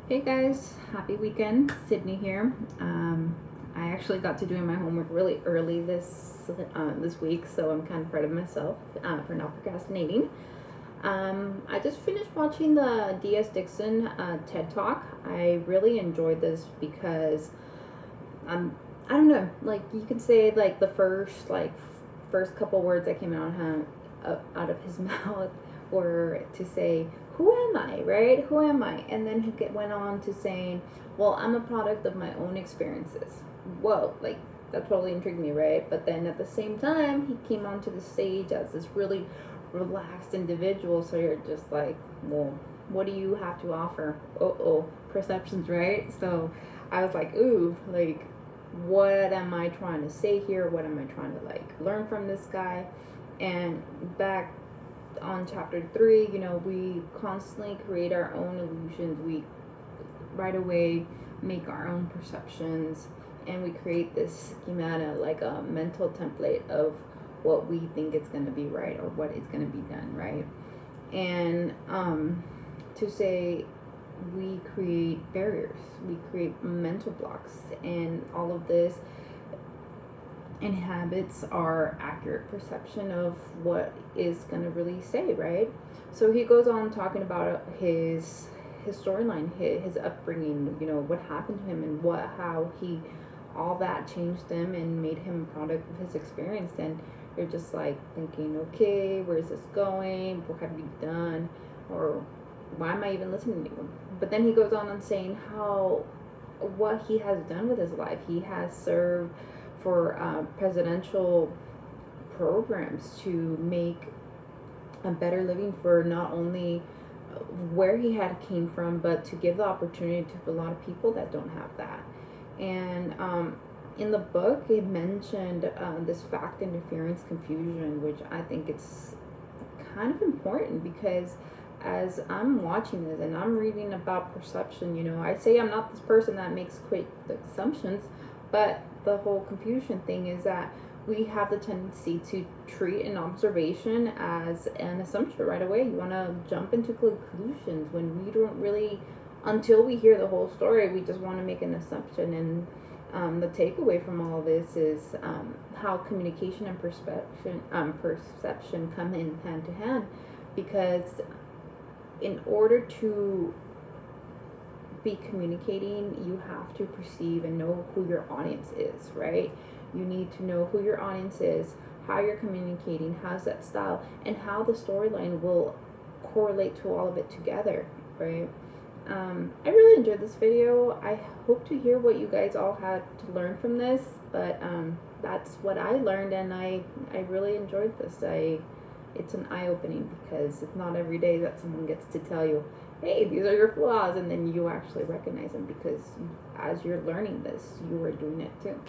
Hey guys, happy weekend. Sydney here. I actually got to doing my homework really early this week, so I'm kind of proud of myself for not procrastinating. I just finished watching the D.S. Dixon TED Talk. I really enjoyed this because I don't know, like you could say like the first couple words that came out of his mouth were to say, who am I, right? Who am I? And then went on to saying, well, I'm a product of my own experiences. Whoa, like that totally intrigued me, right? But then at the same time, he came onto the stage as this really relaxed individual. So you're just like, well, what do you have to offer? Perceptions, right? So I was like, ooh, like, what am I trying to say here? What am I trying to like learn from this guy? And back on chapter 3, we constantly create our own illusions. We right away make our own perceptions, and we create this schemata, like a mental template of what we think it's going to be right or what is going to be done right. And to say we create barriers, we create mental blocks, and all of this inhabits our accurate perception of what is going to really say, right? So he goes on talking about his storyline, his upbringing, what happened to him, and how he all that changed him and made him a product of his experience. And you're just like thinking, okay, where's this going? What have you done? Or why am I even listening to you? But then he goes on and saying what he has done with his life. He has served for presidential programs to make a better living for not only where he had came from, but to give the opportunity to a lot of people that don't have that. And in the book, it mentioned this fact interference confusion, which I think it's kind of important because as I'm watching this and I'm reading about perception, I say I'm not this person that makes quick assumptions, but the whole confusion thing is that we have the tendency to treat an observation as an assumption right away. You want to jump into conclusions when we don't really, until we hear the whole story, we just want to make an assumption. And the takeaway from all this is how communication and perception come in hand to hand, because in order to be communicating, you have to perceive and know who your audience is, right? You need to know who your audience is, how you're communicating, how's that style, and how the storyline will correlate to all of it together, right? I really enjoyed this video. I hope to hear what you guys all had to learn from this, but that's what I learned, and I really enjoyed this. It's an eye-opening because it's not every day that someone gets to tell you, hey, these are your flaws, and then you actually recognize them because as you're learning this, you are doing it too.